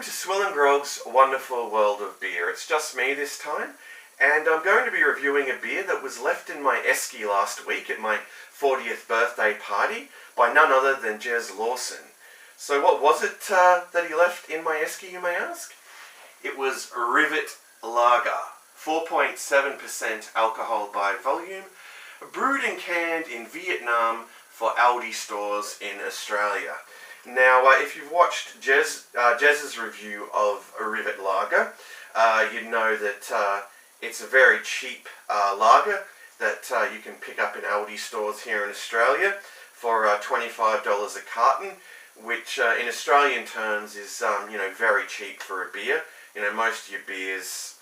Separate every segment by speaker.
Speaker 1: Welcome to SwillinGrog's wonderful world of beer. It's just me this time, and I'm going to be reviewing a beer that was left in my esky last week at my 40th birthday party by none other than Jez Lawson. So what was it that he left in my esky, you may ask? It was Rivet Lager, 4.7% alcohol by volume, brewed and canned in Vietnam for Aldi stores in Australia. Now, if you've watched Jez's review of a Rivet Lager, you'd know that it's a very cheap lager that you can pick up in Aldi stores here in Australia for $25 a carton, which in Australian terms is very cheap for a beer. Most of your beers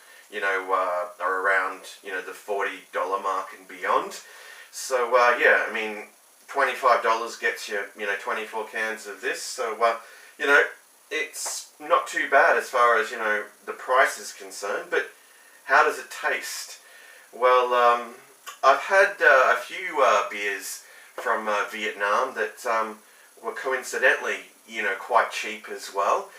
Speaker 1: are around the $40 mark and beyond. So yeah, I mean, $25 gets you 24 cans of this, so it's not too bad as far as the price is concerned. But how does it taste? Well, I've had a few beers from Vietnam that were coincidentally quite cheap as well.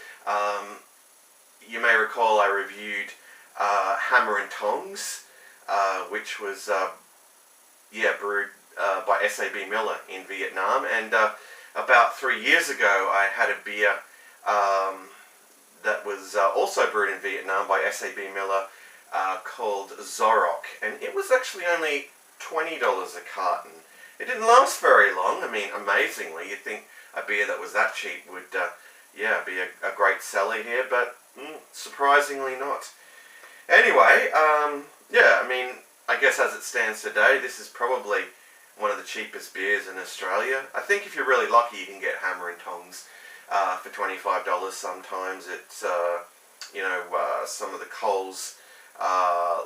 Speaker 1: You may recall I reviewed Hammer and Tongs, which was brewed by SAB Miller in Vietnam, and about 3 years ago I had a beer that was also brewed in Vietnam by SAB Miller called Zorok, and it was actually only $20 a carton. It didn't last very long. I mean, amazingly, you'd think a beer that was that cheap would be a great seller here, but surprisingly not. Anyway, yeah, I mean, I guess as it stands today, this is probably one of the cheapest beers in Australia. I think if you're really lucky, you can get Hammer and Tongs for $25 sometimes at some of the Coles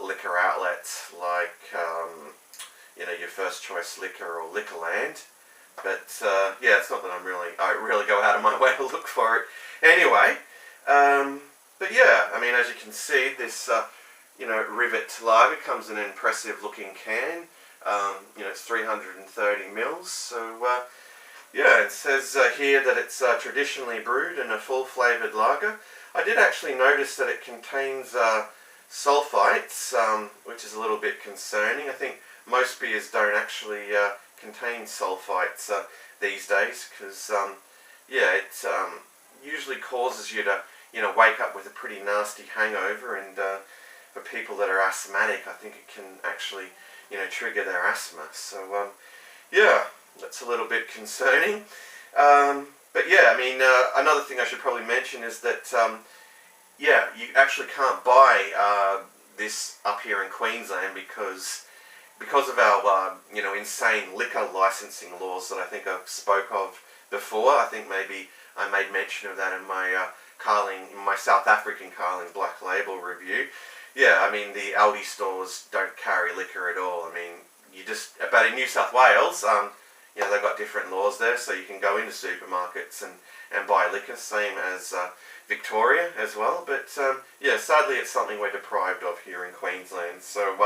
Speaker 1: liquor outlets, like your First Choice Liquor or Liquorland. But yeah, it's not that I really go out of my way to look for it. Anyway, but yeah, I mean, as you can see, this Rivet Lager comes in an impressive looking can. It's 330 mils, so yeah, it says here that it's traditionally brewed in a full flavoured lager. I did actually notice that it contains sulfites, which is a little bit concerning. I think most beers don't actually contain sulfites these days, because yeah, it usually causes you to wake up with a pretty nasty hangover, and for people that are asthmatic, I think it can actually trigger their asthma. So yeah, that's a little bit concerning. But yeah, I mean, another thing I should probably mention is that yeah, you actually can't buy this up here in Queensland because of our insane liquor licensing laws that I think I've spoke of before. I think maybe I made mention of that in my South African Carling Black Label review. Yeah, I mean, the Aldi stores don't carry liquor at all. I mean, but in New South Wales, they've got different laws there, so you can go into supermarkets and buy liquor, same as Victoria as well. But yeah, sadly, it's something we're deprived of here in Queensland. So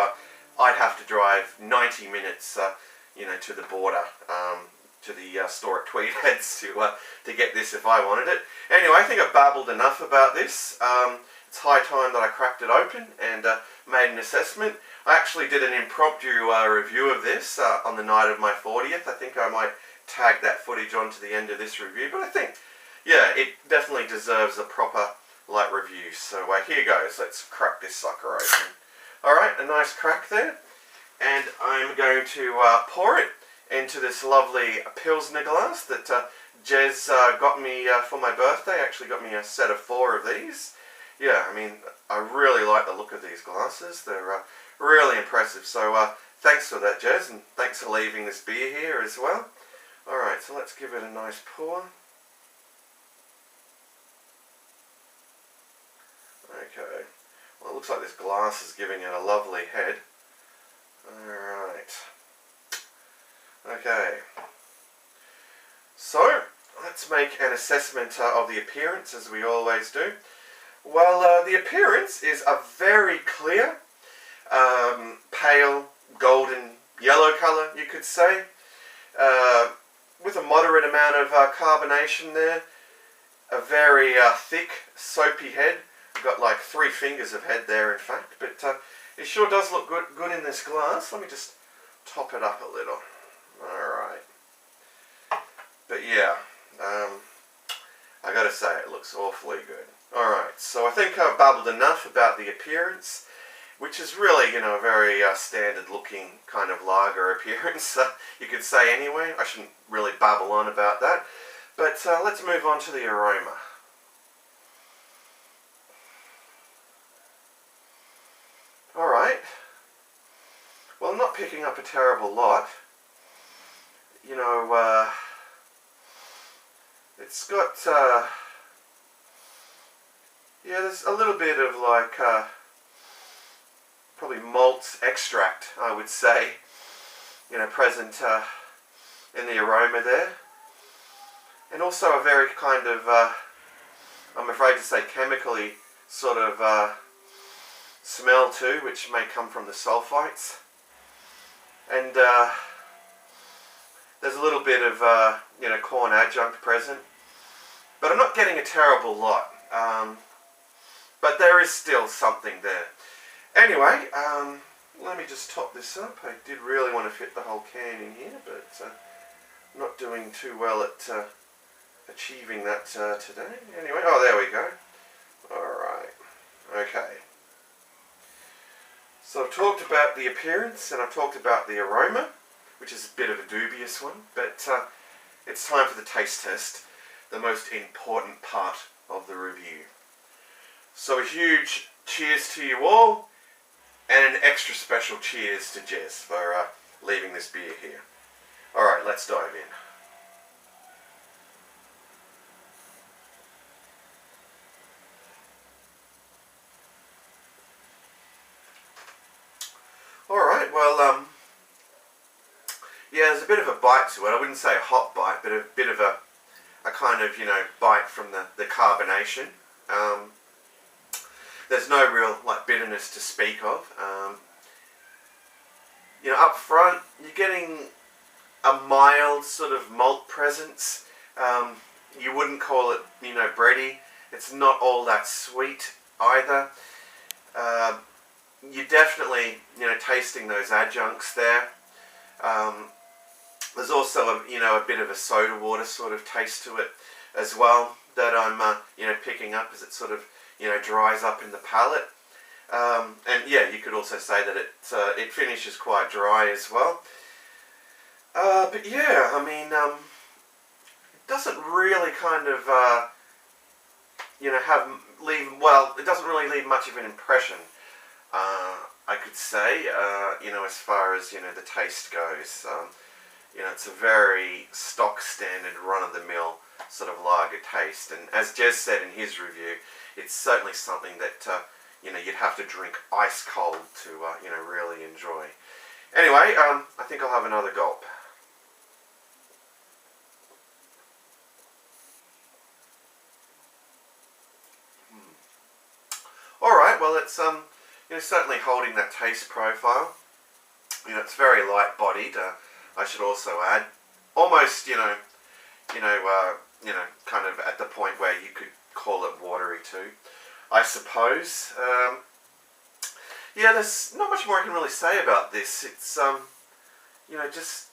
Speaker 1: I'd have to drive 90 minutes, to the border, to the store at Tweedheads to get this if I wanted it. Anyway, I think I've babbled enough about this. It's high time that I cracked it open and made an assessment. I actually did an impromptu review of this on the night of my 40th. I think I might tag that footage onto the end of this review, but I think, yeah, it definitely deserves a proper light review. So here goes. Let's crack this sucker open. Alright, a nice crack there. And I'm going to pour it into this lovely Pilsner glass that Jez got me for my birthday. Actually got me a set of 4 of these. Yeah, I mean, I really like the look of these glasses. They're really impressive. So thanks for that, Jez, and thanks for leaving this beer here as well. Alright, so let's give it a nice pour. Okay, well, it looks like this glass is giving it a lovely head. Alright. Okay. So, let's make an assessment of the appearance, as we always do. Well, the appearance is a very clear, pale, golden yellow colour, you could say, with a moderate amount of carbonation there. a very thick, soapy head. I've got like 3 fingers of head there, in fact, but it sure does look good in this glass. Let me just top it up a little. Alright. But yeah, I gotta say, it looks awfully good. Alright, so I think I've babbled enough about the appearance, which is really, you know, a very standard looking kind of lager appearance, you could say anyway. I shouldn't really babble on about that. But let's move on to the aroma. Alright. Well, I'm not picking up a terrible lot. You know, it's got, yeah, there's a little bit of like, probably malt extract, I would say, you know, present in the aroma there. And also a very kind of, I'm afraid to say, chemically sort of smell too, which may come from the sulfites. And there's a little bit of, you know, corn adjunct present. But I'm not getting a terrible lot. But there is still something there. Anyway, let me just top this up. I did really want to fit the whole can in here, but I'm not doing too well at achieving that today. Anyway, oh, there we go. Alright, okay. So I've talked about the appearance and I've talked about the aroma, which is a bit of a dubious one, but it's time for the taste test, the most important part of the review. So a huge cheers to you all, and an extra special cheers to Jez for leaving this beer here. Alright, let's dive in. Alright, well, yeah, there's a bit of a bite to it. I wouldn't say a hot bite, but a bit of a kind of, you know, bite from the carbonation. There's no real, like, bitterness to speak of. You know, up front, you're getting a mild sort of malt presence. You wouldn't call it, you know, bready. It's not all that sweet either. You're definitely, you know, tasting those adjuncts there. There's also, you know, a bit of a soda water sort of taste to it as well that I'm, you know, picking up as it sort of, you know, dries up in the palate. And yeah, you could also say that it finishes quite dry as well. But yeah, I mean, it doesn't really kind of, you know, it doesn't really leave much of an impression. I could say, you know, as far as, you know, the taste goes. You know, it's a very stock standard, run-of-the-mill sort of lager taste. And as Jez said in his review, it's certainly something that, you know, you'd have to drink ice cold to, you know, really enjoy. Anyway, I think I'll have another gulp. Alright, well, it's, you know, certainly holding that taste profile. You know, it's very light-bodied, I should also add. Almost, you know, kind of at the point where you could call it watery too, I suppose. Yeah, there's not much more I can really say about this. It's, you know, just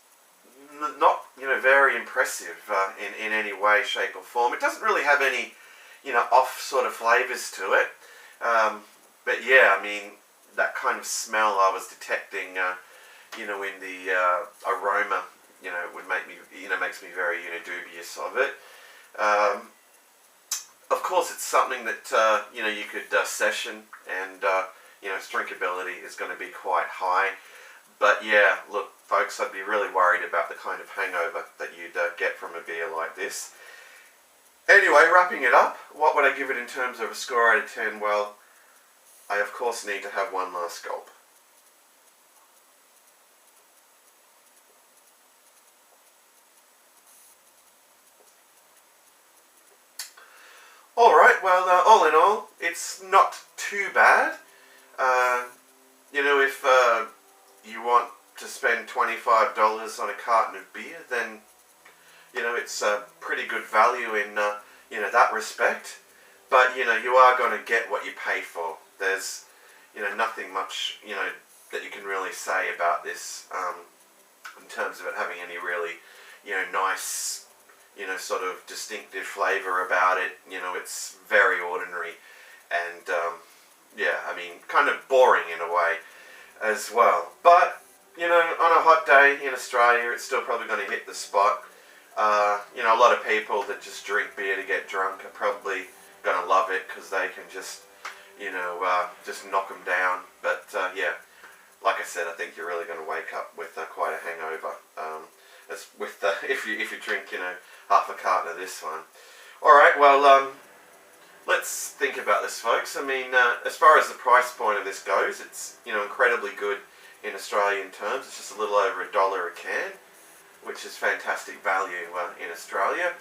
Speaker 1: not, you know, very impressive in any way, shape or form. It doesn't really have any, you know, off sort of flavours to it. But yeah, I mean, that kind of smell I was detecting, you know, in the aroma, you know, would make me, you know, makes me very, you know, dubious of it. Of course, it's something that, you know, you could session and, you know, its drinkability is going to be quite high. But yeah, look, folks, I'd be really worried about the kind of hangover that you'd get from a beer like this. Anyway, wrapping it up, what would I give it in terms of a score out of 10? Well, I of course need to have one last gulp. Alright, well, all in all, it's not too bad. You know, if you want to spend $25 on a carton of beer, then, you know, it's a pretty good value in, you know, that respect. But, you know, you are going to get what you pay for. There's, you know, nothing much, you know, that you can really say about this in terms of it having any really, you know, nice, you know, sort of distinctive flavour about it. You know, it's very ordinary and, yeah, I mean, kind of boring in a way as well. But, you know, on a hot day in Australia, it's still probably going to hit the spot. You know, a lot of people that just drink beer to get drunk are probably going to love it because they can just, you know, just knock them down. But yeah, like I said, I think you're really going to wake up with quite a hangover. As with if you drink, you know, half a carton of this one. All right, well, let's think about this, folks. I mean, as far as the price point of this goes, it's, you know, incredibly good in Australian terms. It's just a little over $1 a can, which is fantastic value in Australia.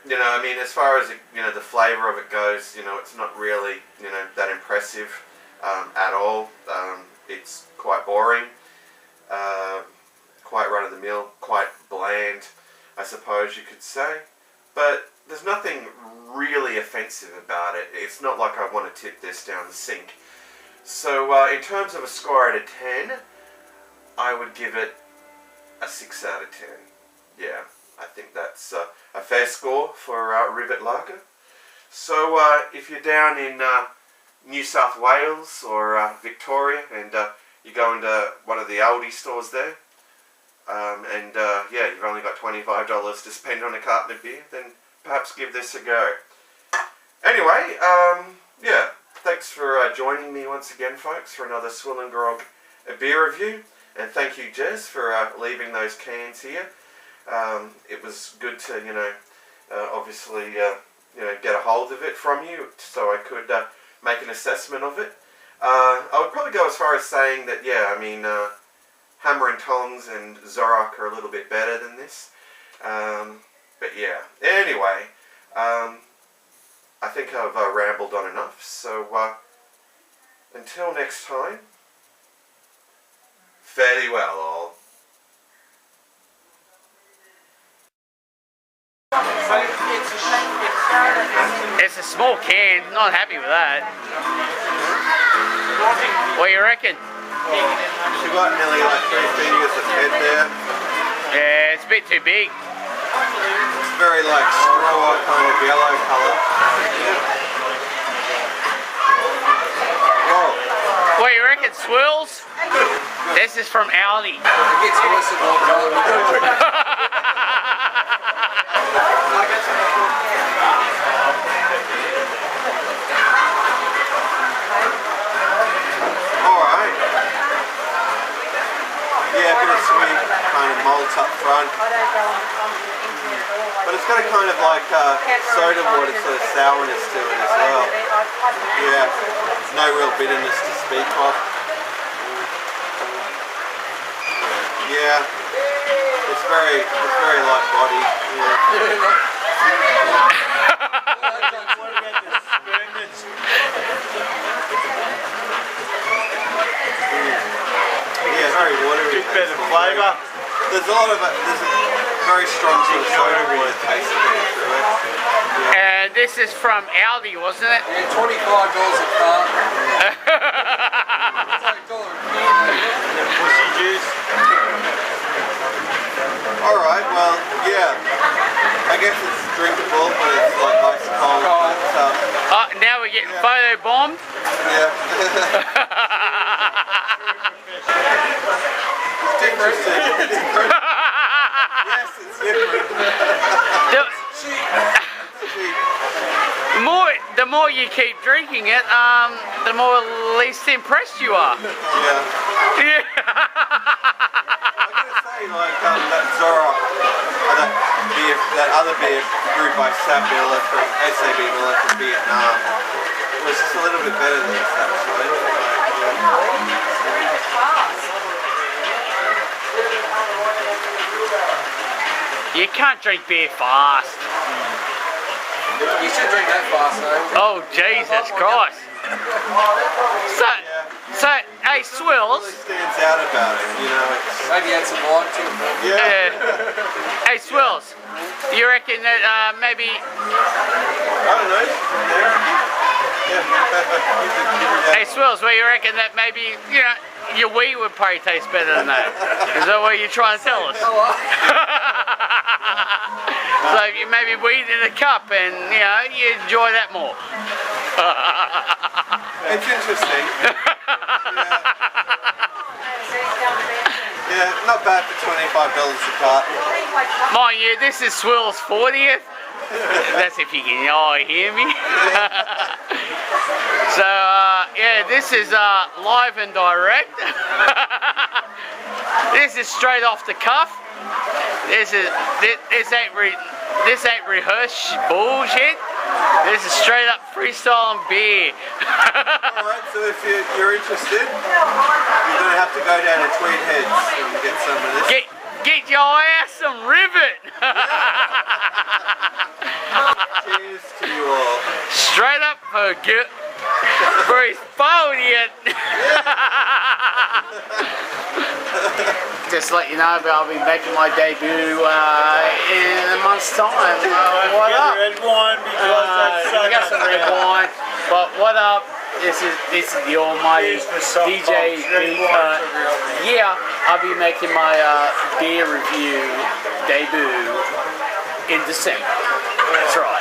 Speaker 1: You know, I mean, as far as, you know, the flavour of it goes, you know, it's not really, you know, that impressive at all. It's quite boring, quite run-of-the-mill, quite bland, I suppose you could say. But there's nothing really offensive about it. It's not like I want to tip this down the sink. So in terms of a score out of 10, I would give it a 6 out of 10. Yeah, I think that's a fair score for Rivet Lager. So if you're down in New South Wales or Victoria and you go into one of the Aldi stores there and yeah, you've only got $25 to spend on a carton of beer, then perhaps give this a go. Anyway, yeah, thanks for joining me once again, folks, for another SwillinGrog beer review. And thank you, Jez, for leaving those cans here. It was good to, you know, obviously, you know, get a hold of it from you so I could make an assessment of it. I would probably go as far as saying that, yeah, I mean, Hammer and Tongs and Zorok are a little bit better than this. But yeah, anyway, I think I've rambled on enough. So until next time, fare thee well, all.
Speaker 2: It's a small can, not happy with that. What do you reckon?
Speaker 1: She got nearly like 3 fingers of head there.
Speaker 2: Yeah, it's a bit too big.
Speaker 1: It's very like straw kind of yellow colour. Whoa.
Speaker 2: What do you reckon, Swills? This is from Aldi.
Speaker 1: Alright. Yeah, a bit of sweet kind of malt up front. But it's got a kind of like soda water sort of sourness to it as well. Yeah, no real bitterness to speak of. Yeah, it's very light body. Yeah, very watery.
Speaker 3: Bit of flavour.
Speaker 1: There's a lot of there's a very strong sort of soda water taste going through it. Yeah.
Speaker 2: And this is from Aldi, wasn't it?
Speaker 3: Yeah, $25 a carton. Pussy juice.
Speaker 1: Alright, well, yeah. I guess it's drinkable, but it's like nice cold.
Speaker 2: Oh, now we're getting photo bombed.
Speaker 1: Yeah. It's interesting. Yes, it's different.
Speaker 2: The more you keep drinking it, the more least impressed you are.
Speaker 1: Yeah. Like that Zorok, that other beer brewed by SAB Miller from SAB Miller from Vietnam was just a little bit better than this actually.
Speaker 2: You can't drink beer fast.
Speaker 3: You should drink that fast though.
Speaker 2: Oh Jesus Christ. So, Hey, Swills.
Speaker 1: Really stands out about it, you know. It's,
Speaker 3: Maybe add some wine to it.
Speaker 1: yeah.
Speaker 2: Hey, Swills. You reckon that maybe?
Speaker 1: I don't know. Yeah.
Speaker 2: Hey, Swills, well, you reckon that maybe your wheat would probably taste better than that? Is that what you're trying to tell us? So you maybe wheat in a cup, and you enjoy that more.
Speaker 1: It's interesting. Yeah, not bad for $25 a carton.
Speaker 2: Mind you, this is Swill's 40th. That's if you can hear me. So yeah, this is live and direct. This is straight off the cuff. This ain't rehearsed bullshit. This is straight up freestyle and beer.
Speaker 1: Alright, so if you're interested, you're going to have to go down to Tweed Heads and get some of this.
Speaker 2: Get your ass some Rivet.
Speaker 1: Cheers to you all.
Speaker 2: Straight up for his 40th. Just to let you know, I'll be making my debut in a month's time. What up?
Speaker 3: Red wine because that's so
Speaker 2: I got some red wine, but what up? This is the almighty DJ B-Cut. Yeah, I'll be making my beer review debut in December. That's right.